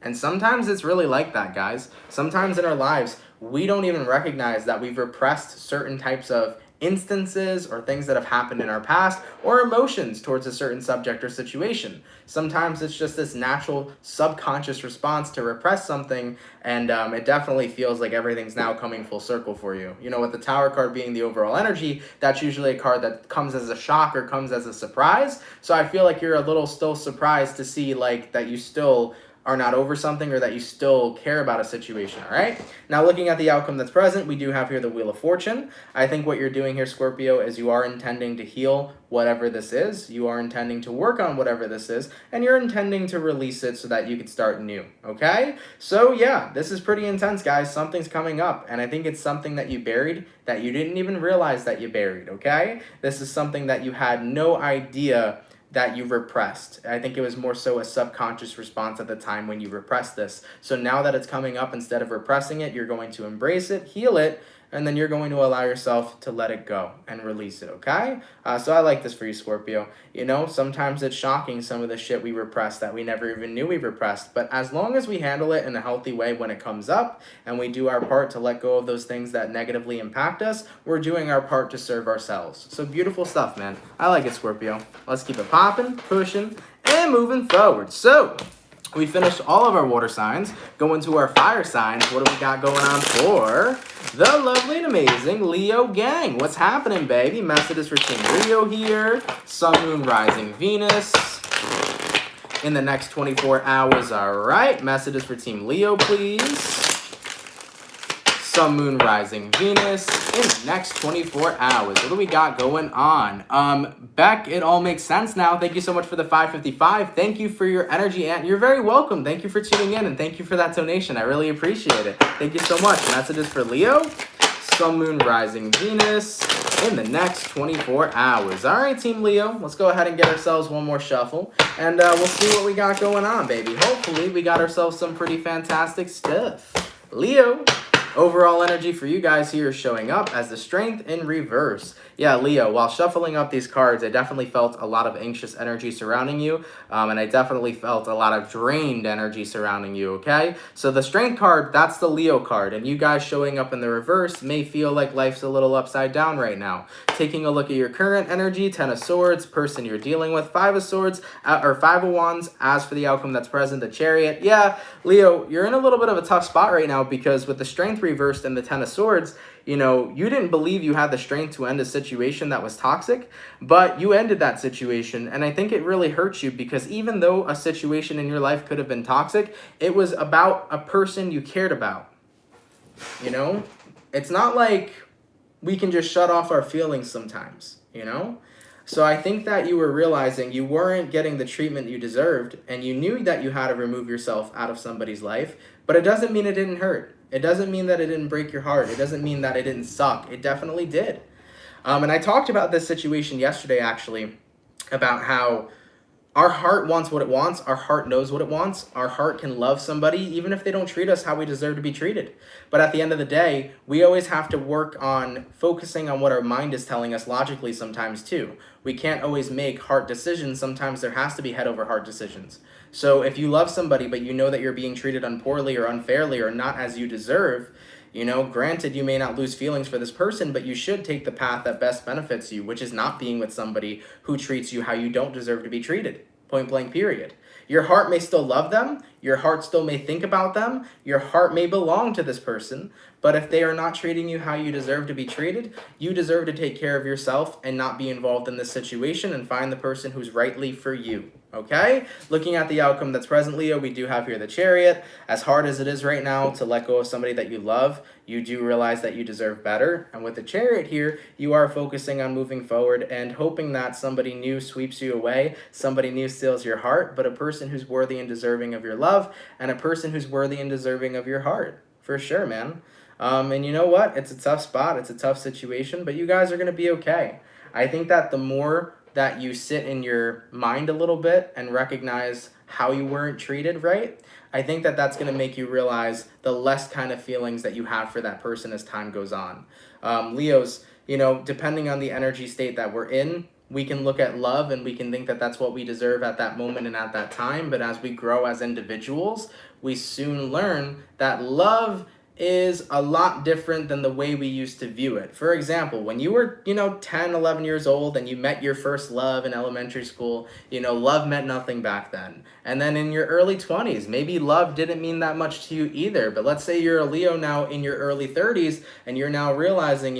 And sometimes it's really like that, guys. Sometimes in our lives, we don't even recognize that we've repressed certain types of instances or things that have happened in our past, or emotions towards a certain subject or situation. Sometimes it's just this natural subconscious response to repress something, and it definitely feels like everything's now coming full circle for you. You know, with the Tower card being the overall energy, that's usually a card that comes as a shock or comes as a surprise. So I feel like you're a little still surprised to see like that you still are not over something, or that you still care about a situation, all right? Now, looking at the outcome that's present, we do have here the Wheel of Fortune. I think what you're doing here, Scorpio, is you are intending to heal whatever this is. You are intending to work on whatever this is, and you're intending to release it so that you can start new, okay? So, yeah, this is pretty intense, guys. Something's coming up, and I think it's something that you buried that you didn't even realize that you buried, okay? This is something that you had no idea that you repressed. I think it was more so a subconscious response at the time when you repressed this. So now that it's coming up, instead of repressing it, you're going to embrace it, heal it, and then you're going to allow yourself to let it go and release it, okay? So I like this for you, Scorpio. You know, sometimes it's shocking, some of the shit we repressed that we never even knew we repressed. But as long as we handle it in a healthy way when it comes up, and we do our part to let go of those things that negatively impact us, we're doing our part to serve ourselves. So beautiful stuff, man. I like it, Scorpio. Let's keep it popping, pushing, and moving forward. So we finished all of our water signs. Going to our fire signs. What do we got going on for the lovely and amazing Leo gang? What's happening, baby? Messages for Team Leo here. Sun, Moon, Rising, Venus in the next 24 hours. All right. Messages for Team Leo, please. Sun, Moon, Rising, Venus in the next 24 hours. What do we got going on? Beck, it all makes sense now. Thank you so much for the 555. Thank you for your energy, and you're very welcome. Thank you for tuning in, and thank you for that donation. I really appreciate it. Thank you so much. Messages for Leo. Sun, Moon, Rising, Venus in the next 24 hours. All right, Team Leo, let's go ahead and get ourselves one more shuffle, and we'll see what we got going on, baby. Hopefully, we got ourselves some pretty fantastic stuff. Leo. Overall energy for you guys here is showing up as the Strength in reverse. Yeah, Leo, while shuffling up these cards, I definitely felt a lot of anxious energy surrounding you, and I definitely felt a lot of drained energy surrounding you, okay? So the Strength card, that's the Leo card, and you guys showing up in the reverse may feel like life's a little upside down right now. Taking a look at your current energy, 10 of Swords, person you're dealing with, 5 of Swords, or 5 of Wands. As for the outcome that's present, the Chariot. Yeah, Leo, you're in a little bit of a tough spot right now because with the Strength reversed and the 10 of Swords, you know, you didn't believe you had the strength to end a situation that was toxic, but you ended that situation, and I think it really hurts you because even though a situation in your life could have been toxic, it was about a person you cared about, you know? It's not like we can just shut off our feelings sometimes, you know? So I think that you were realizing you weren't getting the treatment you deserved, and you knew that you had to remove yourself out of somebody's life, but it doesn't mean it didn't hurt. It doesn't mean that it didn't break your heart. It doesn't mean that it didn't suck. It definitely did. And I talked about this situation yesterday, actually, about how our heart wants what it wants. Our heart knows what it wants. Our heart can love somebody even if they don't treat us how we deserve to be treated. But at the end of the day, we always have to work on focusing on what our mind is telling us logically sometimes too. We can't always make heart decisions. Sometimes there has to be head over heart decisions. So if you love somebody but you know that you're being treated unpoorly or unfairly or not as you deserve, you know, granted, you may not lose feelings for this person, but you should take the path that best benefits you, which is not being with somebody who treats you how you don't deserve to be treated. Point blank, period. Your heart may still love them. Your heart still may think about them. Your heart may belong to this person. But if they are not treating you how you deserve to be treated, you deserve to take care of yourself and not be involved in this situation and find the person who's rightly for you. Okay? Looking at the outcome that's present, Leo, we do have here the Chariot. As hard as it is right now to let go of somebody that you love, you do realize that you deserve better. And with the Chariot here, you are focusing on moving forward and hoping that somebody new sweeps you away, somebody new steals your heart, but a person who's worthy and deserving of your love, and a person who's worthy and deserving of your heart. For sure, man. And you know what? It's a tough spot. It's a tough situation, but you guys are going to be okay. I think that the more that you sit in your mind a little bit and recognize how you weren't treated right, I think that that's going to make you realize the less kind of feelings that you have for that person as time goes on. Leos, you know, depending on the energy state that we're in, we can look at love and we can think that that's what we deserve at that moment and at that time. But as we grow as individuals, we soon learn that love is a lot different than the way we used to view it. For example, when you were, 10, 11 years old and you met your first love in elementary school, love meant nothing back then. And then in your early 20s, maybe love didn't mean that much to you either. But let's say you're a Leo now in your early 30s and you're now realizing,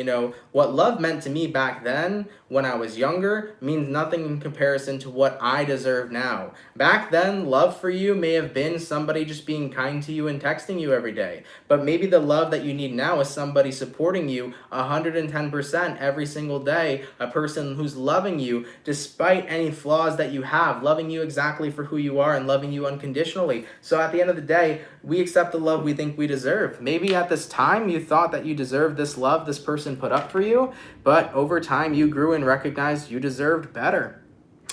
what love meant to me back then when I was younger means nothing in comparison to what I deserve now. Back then, love for you may have been somebody just being kind to you and texting you every day. But maybe the love that you need now is somebody supporting you 110% every single day, a person who's loving you despite any flaws that you have, loving you exactly for who you are and loving you unconditionally. So at the end of the day, we accept the love we think we deserve. Maybe at this time you thought that you deserved this love this person put up for you, but over time you grew and recognized you deserved better.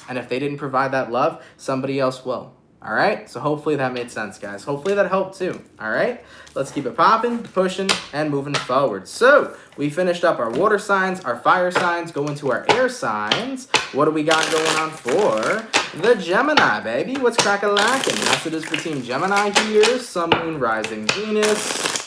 And if they didn't provide that love, somebody else will. All right? So hopefully that made sense, guys. Hopefully that helped too. All right? Let's keep it popping, pushing, and moving forward. So we finished up our water signs, our fire signs, go into our air signs. What do we got going on for the Gemini, baby? What's crack-a-lackin'? Messages for Team Gemini here. Sun, Moon, Rising, Venus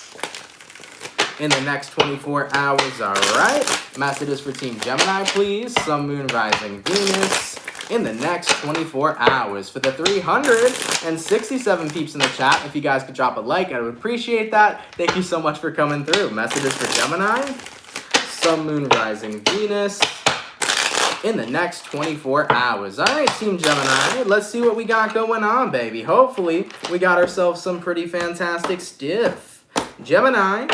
in the next 24 hours. All right. Messages for Team Gemini, please. Sun, Moon, Rising, Venus in the next 24 hours. For the 367 peeps in the chat, if you guys could drop a like, I would appreciate that. Thank you so much for coming through. Messages for Gemini, Sun, Moon, Rising, Venus in the next 24 hours. All right, Team Gemini, let's see what we got going on, baby. Hopefully, we got ourselves some pretty fantastic stuff. Gemini,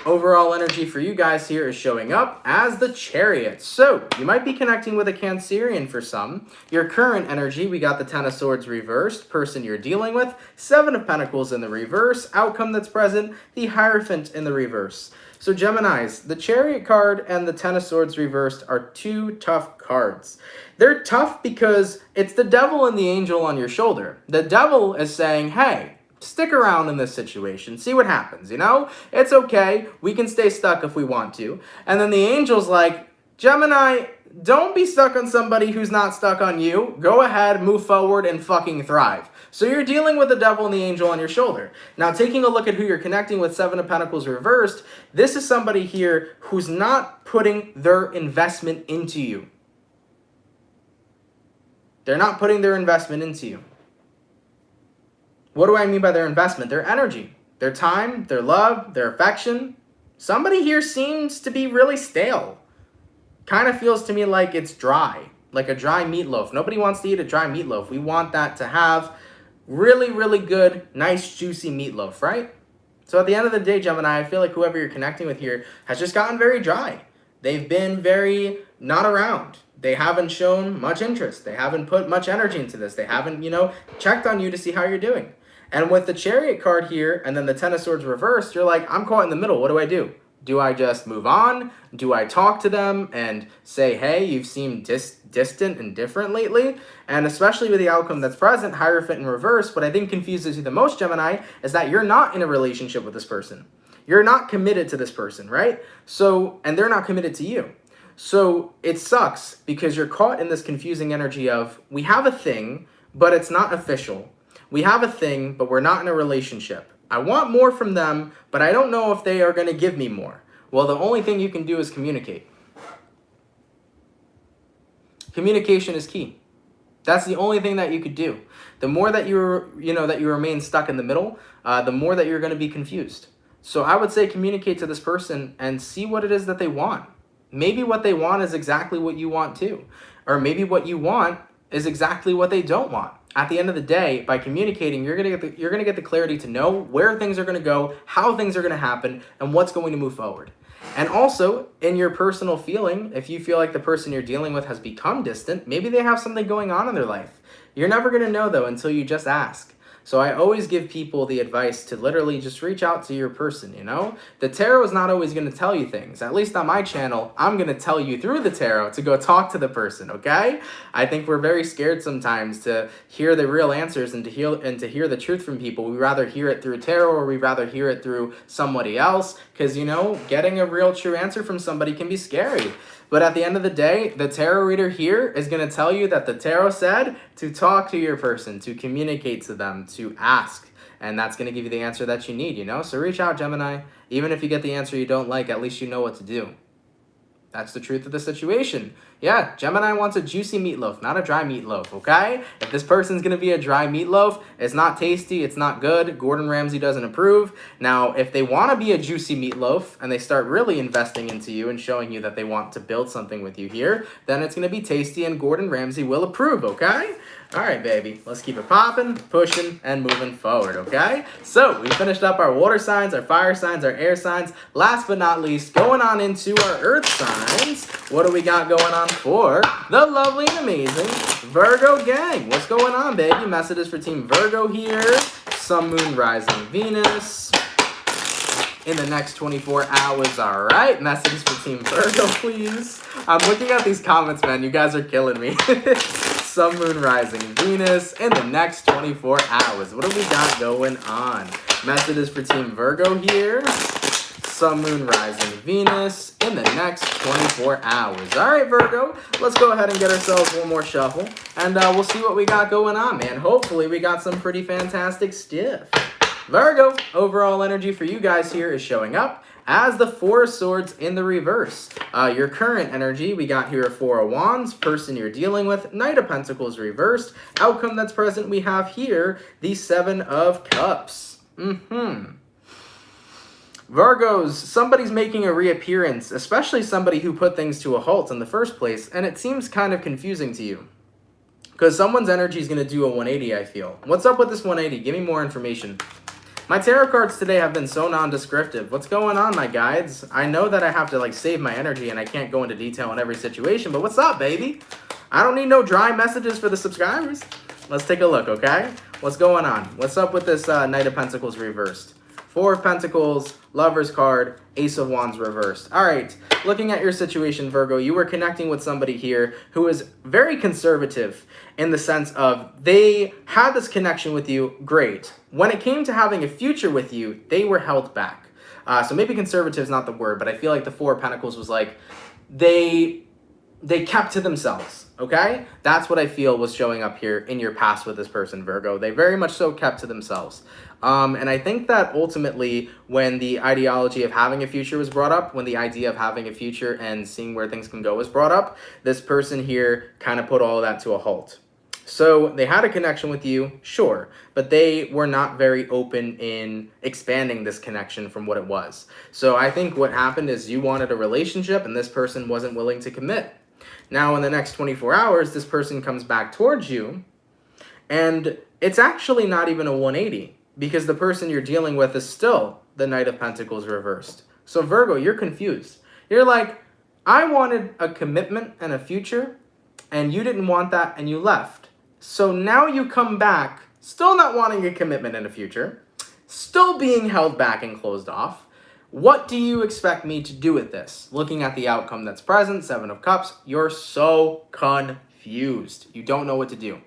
overall energy for you guys here is showing up as the Chariot. So, you might be connecting with a Cancerian for some. Your current energy, we got the Ten of Swords reversed, person you're dealing with, Seven of Pentacles in the reverse, outcome that's present, the Hierophant in the reverse. So Geminis, the Chariot card and the Ten of Swords reversed are two tough cards. They're tough because it's the devil and the angel on your shoulder. The devil is saying, hey, stick around in this situation, see what happens, you know? It's okay, we can stay stuck if we want to. And then the angel's like, Gemini, don't be stuck on somebody who's not stuck on you. Go ahead, move forward, and fucking thrive. So you're dealing with the devil and the angel on your shoulder. Now, taking a look at who you're connecting with, Seven of Pentacles reversed, this is somebody here who's not putting their investment into you. They're not putting their investment into you. What do I mean by their investment? Their energy, their time, their love, their affection. Somebody here seems to be really stale. Kind of feels to me like it's dry, like a dry meatloaf. Nobody wants to eat a dry meatloaf. We want that to have really, really good, nice, juicy meatloaf, right? So at the end of the day, Gemini, I feel like whoever you're connecting with here has just gotten very dry. They've been very not around. They haven't shown much interest. They haven't put much energy into this. They haven't, checked on you to see how you're doing. And with the Chariot card here and then the Ten of Swords reversed, you're like, I'm caught in the middle. What do? Do I just move on? Do I talk to them and say, hey, you've seemed distant and different lately? And especially with the outcome that's present, Hierophant in reverse, what I think confuses you the most, Gemini, is that you're not in a relationship with this person. You're not committed to this person, right? So, and they're not committed to you. So it sucks because you're caught in this confusing energy of, we have a thing, but it's not official. We have a thing, but we're not in a relationship. I want more from them, but I don't know if they are going to give me more. Well, the only thing you can do is communicate. Communication is key. That's the only thing that you could do. The more that you remain stuck in the middle, the more that you're going to be confused. So I would say communicate to this person and see what it is that they want. Maybe what they want is exactly what you want too. Or maybe what you want is exactly what they don't want. At the end of the day, by communicating, you're gonna get the clarity to know where things are gonna go, how things are gonna happen, and what's going to move forward. And also, in your personal feeling, if you feel like the person you're dealing with has become distant, maybe they have something going on in their life. You're never gonna know though until you just ask. So I always give people the advice to literally just reach out to your person, The tarot is not always going to tell you things. At least on my channel, I'm going to tell you through the tarot to go talk to the person, okay? I think we're very scared sometimes to hear the real answers and to hear the truth from people. We rather hear it through tarot or we rather hear it through somebody else because, getting a real true answer from somebody can be scary. But at the end of the day, the tarot reader here is going to tell you that the tarot said to talk to your person, to communicate to them, to ask. And that's going to give you the answer that you need, So reach out, Gemini. Even if you get the answer you don't like, at least you know what to do. That's the truth of the situation. Yeah, Gemini wants a juicy meatloaf, not a dry meatloaf, okay? If this person's going to be a dry meatloaf, it's not tasty, it's not good. Gordon Ramsay doesn't approve. Now, if they want to be a juicy meatloaf and they start really investing into you and showing you that they want to build something with you here, then it's going to be tasty and Gordon Ramsay will approve, okay? All right, baby, let's keep it popping, pushing, and moving forward, okay? So we finished up our water signs, our fire signs, our air signs. Last but not least, going on into our earth signs. What do we got going on for the lovely and amazing Virgo gang? What's going on, baby? Messages for Team Virgo here. Sun, Moon, Rising, Venus in the next 24 hours. All right, messages for Team Virgo, please. I'm looking at these comments, man. You guys are killing me. Sun, Moon, Rising, Venus in the next 24 hours. What do we got going on? Messages for Team Virgo here. Sun, Moon, Rising, Venus in the next 24 hours. All right, Virgo, let's go ahead and get ourselves one more shuffle, and we'll see what we got going on, man. Hopefully, we got some pretty fantastic stuff. Virgo, overall energy for you guys here is showing up as the Four of Swords in the reverse. Your current energy, we got here a Four of Wands, person you're dealing with, Knight of Pentacles reversed. Outcome that's present, we have here the Seven of Cups. Virgos, somebody's making a reappearance, especially somebody who put things to a halt in the first place, and it seems kind of confusing to you. Because someone's energy is going to do a 180, I feel. What's up with this 180? Give me more information. My tarot cards today have been so non-descriptive. What's going on, my guides? I know that I have to, like, save my energy and I can't go into detail in every situation, but what's up, baby? I don't need no dry messages for the subscribers. Let's take a look, okay? What's going on? What's up with this Knight of Pentacles reversed? Four of Pentacles, Lover's card, Ace of Wands reversed. All right, looking at your situation, Virgo, you were connecting with somebody here who is very conservative in the sense of they had this connection with you, great. When it came to having a future with you, they were held back. So maybe conservative is not the word, but I feel like the Four of Pentacles was like, they kept to themselves, okay? That's what I feel was showing up here in your past with this person, Virgo. They very much so kept to themselves. And I think that ultimately when the ideology of having a future was brought up, when the idea of having a future and seeing where things can go was brought up, this person here kind of put all of that to a halt. So they had a connection with you, sure, but they were not very open in expanding this connection from what it was. So I think what happened is you wanted a relationship and this person wasn't willing to commit. Now in the next 24 hours, this person comes back towards you and it's actually not even a 180 because the person you're dealing with is still the Knight of Pentacles reversed. So Virgo, you're confused. You're like, I wanted a commitment and a future and you didn't want that and you left. So now you come back, still not wanting a commitment in the future, still being held back and closed off. What do you expect me to do with this? Looking at the outcome that's present, Seven of Cups, you're so confused. You don't know what to do.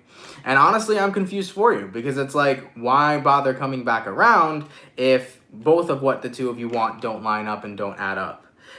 And honestly, I'm confused for you because it's like, why bother coming back around if both of what the two of you want don't line up and don't add up?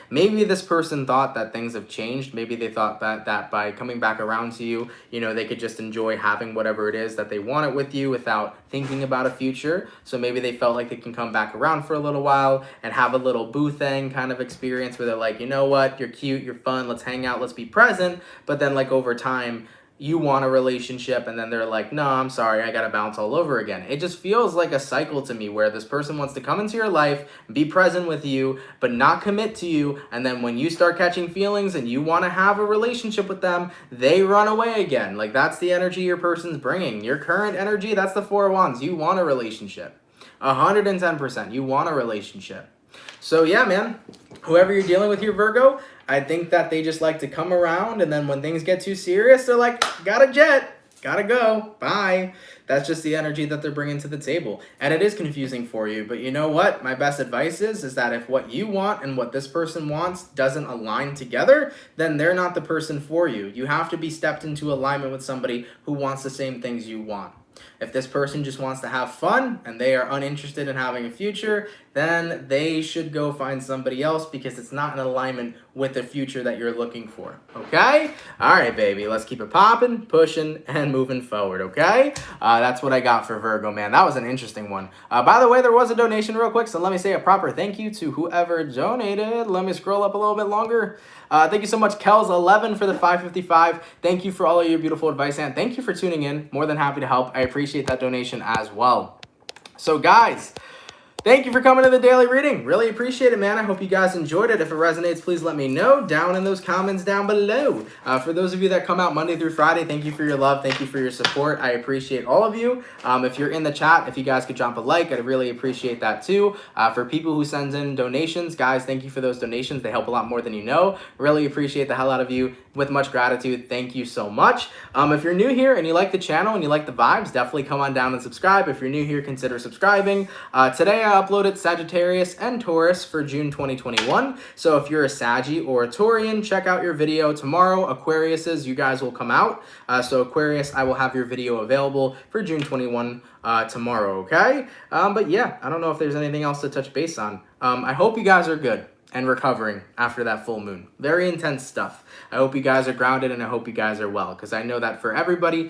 Maybe this person thought that things have changed. Maybe they thought that by coming back around to you, you know, they could just enjoy having whatever it is that they wanted with you without thinking about a future. So maybe they felt like they can come back around for a little while and have a little boo thing kind of experience where they're like, you know what, you're cute, you're fun, let's hang out, let's be present. But then like over time, you want a relationship and then they're like, no, I'm sorry, I gotta bounce all over again. It just feels like a cycle to me where this person wants to come into your life, be present with you, but not commit to you. And then when you start catching feelings and you want to have a relationship with them, they run away again. Like that's the energy your person's bringing. Your current energy, that's the Four of Wands. You want a relationship. 110%. You want a relationship. So yeah, man, whoever you're dealing with here, Virgo, I think that they just like to come around and then when things get too serious, they're like, got a jet, gotta go, bye. That's just the energy that they're bringing to the table. And it is confusing for you, but you know what? My best advice is that if what you want and what this person wants doesn't align together, then they're not the person for you. You have to be stepped into alignment with somebody who wants the same things you want. If this person just wants to have fun and they are uninterested in having a future, then they should go find somebody else because it's not in alignment with the future that you're looking for, okay? All right, baby, let's keep it popping, pushing, and moving forward, okay? That's what I got for Virgo, man. That was an interesting one. By the way, there was a donation real quick, so let me say a proper thank you to whoever donated. Let me scroll up a little bit longer. Thank you so much, Kels11, for the $5.55. Thank you for all of your beautiful advice, and thank you for tuning in. More than happy to help. I appreciate that donation as well. So, guys, thank you for coming to the daily reading. Really appreciate it, man. I hope you guys enjoyed it. If it resonates, please let me know down in those comments down below. For those of you that come out Monday through Friday, thank you for your love. Thank you for your support. I appreciate all of you. If you're in the chat, if you guys could drop a like, I'd really appreciate that too. For people who send in donations, guys, thank you for those donations. They help a lot more than you know. Really appreciate the hell out of you. With much gratitude, thank you so much. If you're new here and you like the channel and you like the vibes, definitely come on down and subscribe. If you're new here, consider subscribing. Today I uploaded Sagittarius and Taurus for June 2021. So if you're a Saggy or a Taurian, check out your video tomorrow. Aquarius's, you guys will come out. So Aquarius, I will have your video available for June 21 tomorrow, okay? But yeah, I don't know if there's anything else to touch base on. I hope you guys are good and recovering after that full moon. Very intense stuff. I hope you guys are grounded and I hope you guys are well, because I know that for everybody,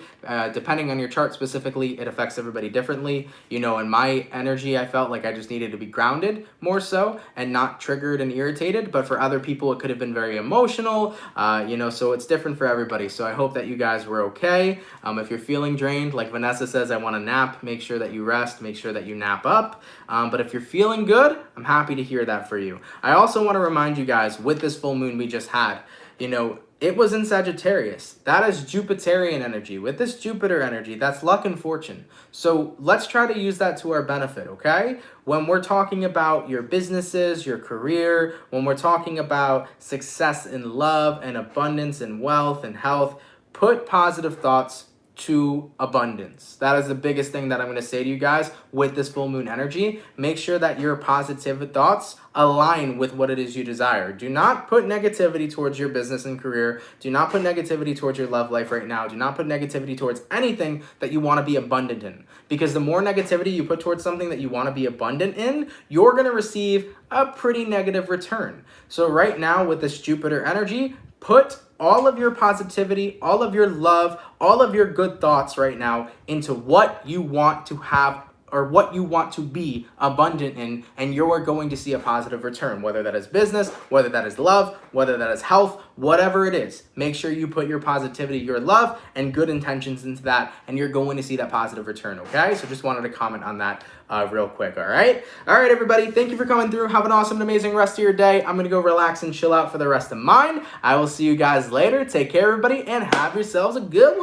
depending on your chart specifically, it affects everybody differently. You know, in my energy, I felt like I just needed to be grounded more so and not triggered and irritated, but for other people, it could have been very emotional, you know, so it's different for everybody. So I hope that you guys were okay. If you're feeling drained, like Vanessa says, I want to nap, make sure that you rest, make sure that you nap up. But if you're feeling good, I'm happy to hear that for you. I also want to remind you guys, with this full moon we just had, you know, it was in Sagittarius. That is Jupiterian energy. With this Jupiter energy, that's luck and fortune. So let's try to use that to our benefit, okay? When we're talking about your businesses, your career, when we're talking about success in love and abundance and wealth and health, put positive thoughts to abundance. That is the biggest thing that I'm going to say to you guys with this full moon energy. Make sure that your positive thoughts align with what it is you desire. Do not put negativity towards your business and career. Do not put negativity towards your love life right now. Do not put negativity towards anything that you want to be abundant in. Because the more negativity you put towards something that you want to be abundant in, you're going to receive a pretty negative return. So right now with this Jupiter energy, put all of your positivity, all of your love, all of your good thoughts right now into what you want to have or what you want to be abundant in, and you're going to see a positive return, whether that is business, whether that is love, whether that is health, whatever it is. Make sure you put your positivity, your love, and good intentions into that, and you're going to see that positive return, okay? So just wanted to comment on that real quick, all right? All right, everybody, thank you for coming through. Have an awesome and amazing rest of your day. I'm going to go relax and chill out for the rest of mine. I will see you guys later. Take care, everybody, and have yourselves a good one.